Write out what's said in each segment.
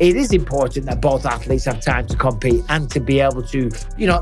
It is important that both athletes have time to compete and to be able to,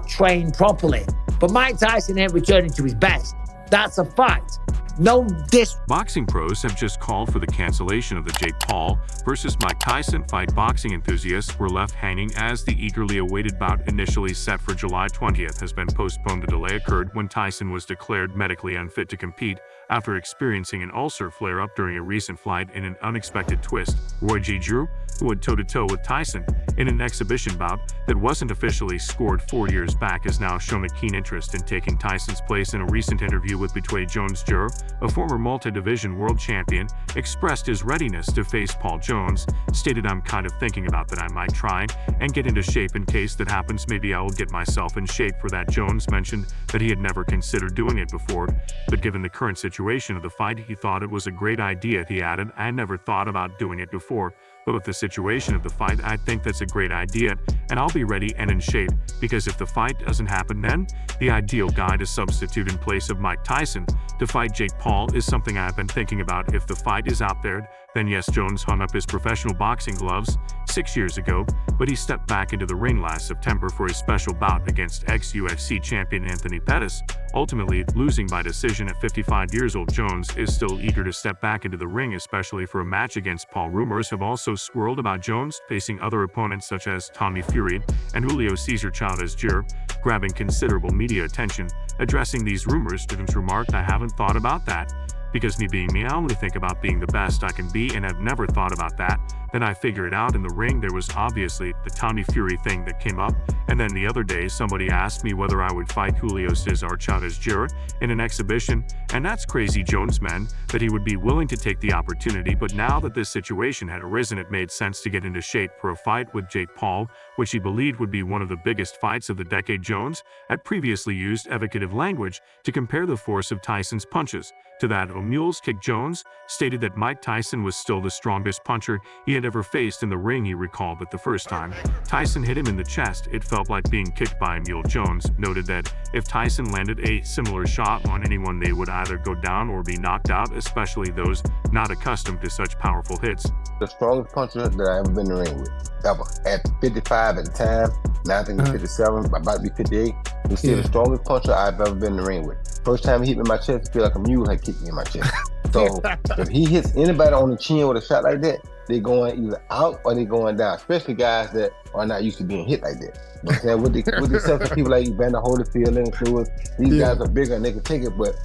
train properly. But Mike Tyson ain't returning to his best. That's a fact. No dis. Boxing pros have just called for the cancellation of the Jake Paul versus Mike Tyson fight. Boxing enthusiasts were left hanging as the eagerly awaited bout, initially set for July 20th, has been postponed. The delay occurred when Tyson was declared medically unfit to compete after experiencing an ulcer flare-up during a recent fight. In an unexpected twist, Roy G. Drew, who went toe-to-toe with Tyson in an exhibition bout that wasn't officially scored 4 years back, has now shown a keen interest in taking Tyson's place. In a recent interview with Betway Jones, Jr., a former multi-division world champion, expressed his readiness to face Paul Jones, stated, "I'm kind of thinking about that. I might try and get into shape in case that happens. Maybe I'll get myself in shape for that." Jones mentioned that he had never considered doing it before, but given the current situation of the fight, he thought it was a great idea. He added, "I never thought about doing it before, but with the situation of the fight, I think that's a great idea, and I'll be ready and in shape, because if the fight doesn't happen, then the ideal guy to substitute in place of Mike Tyson to fight Jake Paul is something I've been thinking about. If the fight is out there, then yes." Jones hung up his professional boxing gloves 6 years ago, but he stepped back into the ring last September for his special bout against ex-UFC champion Anthony Pettis, ultimately losing by decision at 55 years old. Jones is still eager to step back into the ring, especially for a match against Paul. Rumors have also swirled about Jones facing other opponents such as Tommy Fury and Julio Cesar Chavez Jr., grabbing considerable media attention. Addressing these rumors, Jones remarked, "I haven't thought about that. Because me being me, I only think about being the best I can be, and I've never thought about that. Then I figure it out in the ring." There was obviously the Tommy Fury thing that came up, and then the other day somebody asked me whether I would fight Julio Cesar Chavez Jr. in an exhibition, and that's crazy. Jones meant that he would be willing to take the opportunity, but now that this situation had arisen, it made sense to get into shape for a fight with Jake Paul, which he believed would be one of the biggest fights of the decade. Jones had previously used evocative language to compare the force of Tyson's punches to that of a mule's kick. Jones stated that Mike Tyson was still the strongest puncher he had ever faced in the ring. He recalled that the first time Tyson hit him in the chest, it felt like being kicked by a mule. Jones noted that if Tyson landed a similar shot on anyone, they would either go down or be knocked out, especially those not accustomed to such powerful hits. The strongest puncher that I've ever been in the ring with, ever. At 55 at the time, now I think he's 57, about to be 58. He's still the strongest puncher I've ever been in the ring with. First time he hit me in my chest, I feel like a mule had kicked me in my chest. So if he hits anybody on the chin with a shot like that, they're going either out or they're going down, especially guys that are not used to being hit like that. You know what I'm saying? With the exception of people like Evander Holyfield and Lewis, these guys are bigger and they can take it, but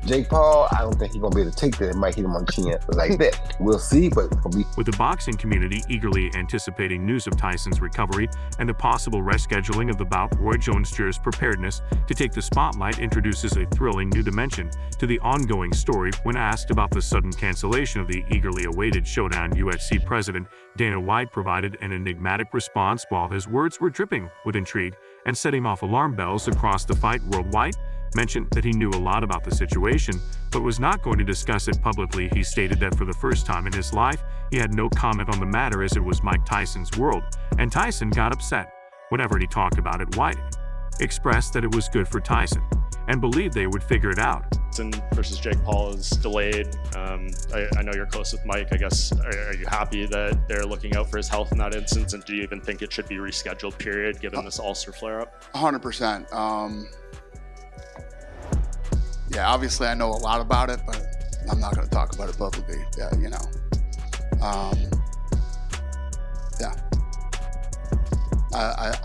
Jake Paul, I don't think he's going to be able to take that. It might hit him on the chin like that. We'll see, but it'll be... With the boxing community eagerly anticipating news of Tyson's recovery and the possible rescheduling of the bout, Roy Jones Jr.'s preparedness to take the spotlight introduces a thrilling new dimension to the ongoing story. When asked about the sudden cancellation of the eagerly awaited showdown, UFC President Dana White provided an enigmatic response while his words were dripping with intrigue and setting off alarm bells across the fight world. White mentioned that he knew a lot about the situation, but was not going to discuss it publicly. He stated that for the first time in his life, he had no comment on the matter as it was Mike Tyson's world, and Tyson got upset whenever he talked about it. White expressed that it was good for Tyson and believed they would figure it out. Tyson versus Jake Paul is delayed. I know you're close with Mike. I guess, are you happy that they're looking out for his health in that instance, and do you even think it should be rescheduled, period, given this ulcer flare-up? 100%. Yeah, obviously I know a lot about it, but I'm not going to talk about it publicly. Yeah, you know. Yeah. I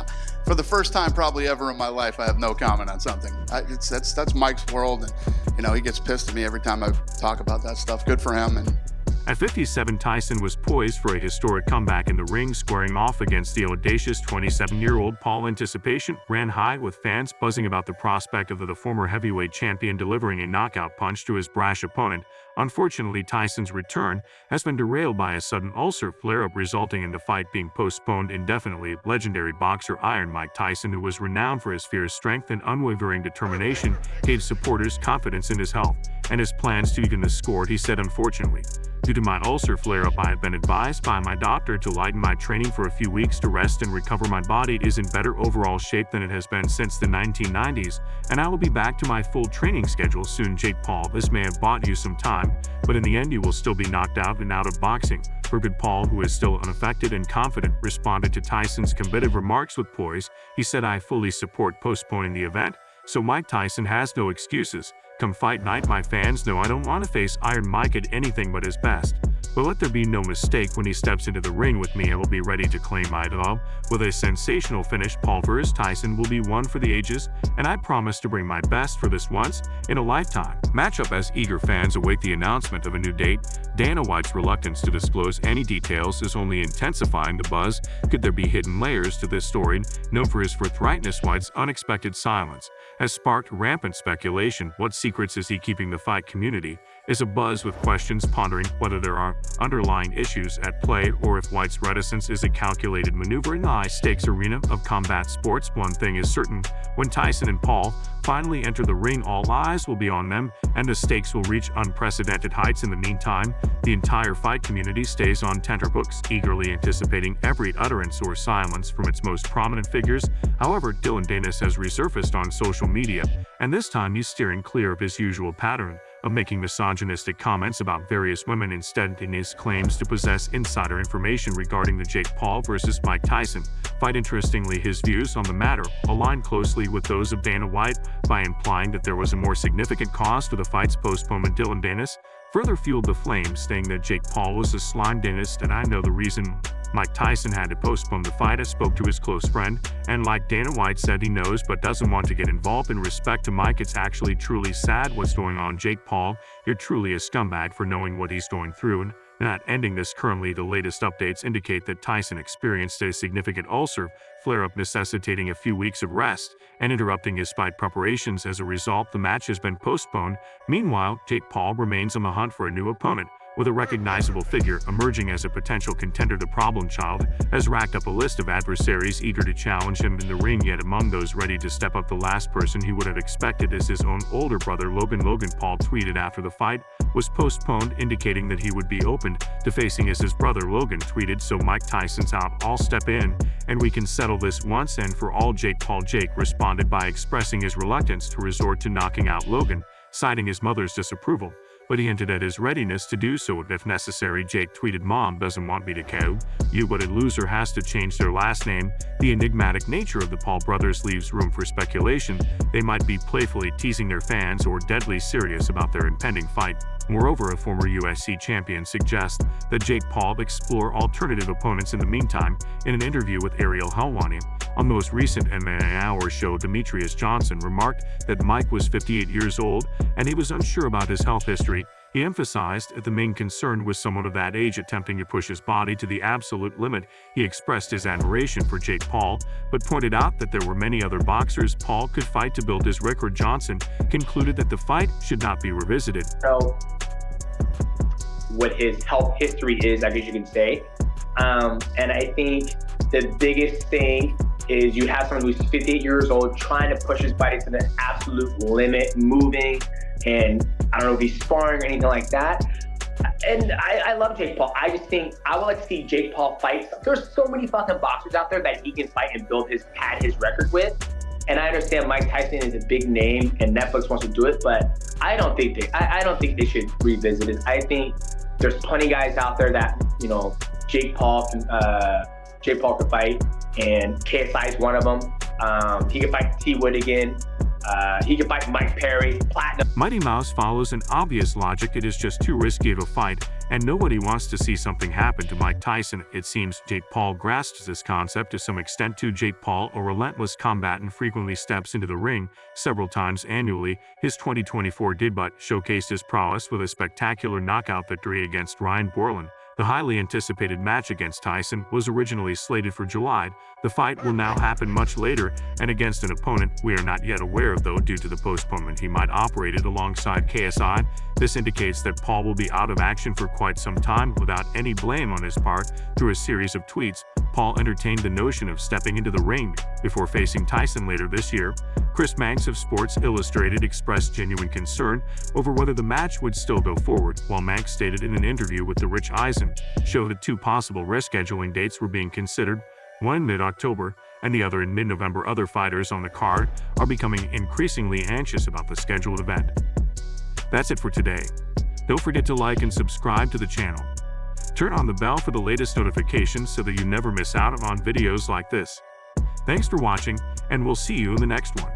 for the first time probably ever in my life, I have no comment on something. That's Mike's world, and you know he gets pissed at me every time I talk about that stuff. Good for him. And at 57, Tyson was poised for a historic comeback in the ring, squaring off against the audacious 27-year-old Paul. Anticipation ran high, with fans buzzing about the prospect of the former heavyweight champion delivering a knockout punch to his brash opponent. Unfortunately, Tyson's return has been derailed by a sudden ulcer flare-up, resulting in the fight being postponed indefinitely. Legendary boxer Iron Mike Tyson, who was renowned for his fierce strength and unwavering determination, gave supporters confidence in his health and his plans to even the score. He said, "Unfortunately, due to my ulcer flare-up, I have been advised by my doctor to lighten my training for a few weeks to rest and recover. My body is in better overall shape than it has been since the 1990s, and I will be back to my full training schedule soon." Jake Paul, this may have bought you some time, time, but in the end he will still be knocked out and out of boxing. Jake Paul, who is still unaffected and confident, responded to Tyson's combative remarks with poise. He said, "I fully support postponing the event, so Mike Tyson has no excuses. Come fight night, my fans know I don't want to face Iron Mike at anything but his best. But let there be no mistake, when he steps into the ring with me, I will be ready to claim my title." With a sensational finish, Paul vs. Tyson will be one for the ages, and I promise to bring my best for this once in a lifetime matchup. As eager fans await the announcement of a new date, Dana White's reluctance to disclose any details is only intensifying the buzz. Could there be hidden layers to this story? Known for his forthrightness, White's unexpected silence has sparked rampant speculation. What secrets is he keeping the fight community? Is a buzz with questions pondering whether there are underlying issues at play or if White's reticence is a calculated maneuver in the high-stakes arena of combat sports. One thing is certain: when Tyson and Paul finally enter the ring, all eyes will be on them, and the stakes will reach unprecedented heights. In the meantime, the entire fight community stays on tenterhooks, eagerly anticipating every utterance or silence from its most prominent figures. However, Dillon Danis has resurfaced on social media, and this time he's steering clear of his usual pattern of making misogynistic comments about various women. Instead, Danis claims to possess insider information regarding the Jake Paul vs. Mike Tyson fight. Interestingly, his views on the matter align closely with those of Dana White by implying that there was a more significant cause for the fight's postponement. Dillon Danis further fueled the flames, saying that Jake Paul was a slime. Danis, and I know the reason Mike Tyson had to postpone the fight. I spoke to his close friend, and like Dana White said, he knows but doesn't want to get involved. In respect to Mike, it's actually truly sad what's going on. Jake Paul, you're truly a scumbag for knowing what he's going through and not ending this. Currently, the latest updates indicate that Tyson experienced a significant ulcer flare-up, necessitating a few weeks of rest and interrupting his fight preparations. As a result, the match has been postponed. Meanwhile, Jake Paul remains on the hunt for a new opponent, with a recognizable figure emerging as a potential contender. The problem child has racked up a list of adversaries eager to challenge him in the ring, yet among those ready to step up, the last person he would have expected is his own older brother, Logan. Paul tweeted after the fight was postponed, indicating that he would be open to facing as his brother. Logan tweeted, "So Mike Tyson's out, I'll step in and we can settle this once and for all." Jake Paul. Jake responded by expressing his reluctance to resort to knocking out Logan, citing his mother's disapproval, but he hinted at his readiness to do so if necessary. Jake tweeted, "Mom doesn't want me to KO you, but a loser has to change their last name." The enigmatic nature of the Paul brothers leaves room for speculation. They might be playfully teasing their fans or deadly serious about their impending fight. Moreover, a former UFC champion suggests that Jake Paul explore alternative opponents. In the meantime, in an interview with Ariel Helwani on the most recent MMA Hour show, Demetrius Johnson remarked that Mike was 58 years old and he was unsure about his health history. He emphasized that the main concern was someone of that age attempting to push his body to the absolute limit. He expressed his admiration for Jake Paul, but pointed out that there were many other boxers Paul could fight to build his record. Johnson concluded that the fight should not be revisited. So, what his health history is, I guess you can say. And I think the biggest thing is you have someone who's 58 years old trying to push his body to the absolute limit, moving, and I don't know if he's sparring or anything like that. And I love Jake Paul. I just think I would like to see Jake Paul fight. There's so many fucking boxers out there that he can fight and pad his record with. And I understand Mike Tyson is a big name and Netflix wants to do it, but I don't think they should revisit it. I think there's plenty of guys out there that, you know, Jake Paul could fight, and KSI is one of them. He could fight T. Wood again. He could fight Mike Perry, Platinum. Mighty Mouse follows an obvious logic. It is just too risky of a fight, and nobody wants to see something happen to Mike Tyson. It seems Jake Paul grasps this concept to some extent too. Jake Paul, a relentless combatant, frequently steps into the ring several times annually. His 2024 debut showcased his prowess with a spectacular knockout victory against Ryan Borland. The highly anticipated match against Tyson was originally slated for July. The fight will now happen much later and against an opponent we are not yet aware of, though. Due to the postponement, he might operate it alongside KSI. This indicates that Paul will be out of action for quite some time without any blame on his part. Through a series of tweets, Paul entertained the notion of stepping into the ring before facing Tyson later this year. Chris Manx of Sports Illustrated expressed genuine concern over whether the match would still go forward, while Manx stated in an interview with the Rich Eisen show that two possible rescheduling dates were being considered, one in mid-October and the other in mid-November. Other fighters on the card are becoming increasingly anxious about the scheduled event. That's it for today. Don't forget to like and subscribe to the channel. Turn on the bell for the latest notifications so that you never miss out on videos like this. Thanks for watching, and we'll see you in the next one.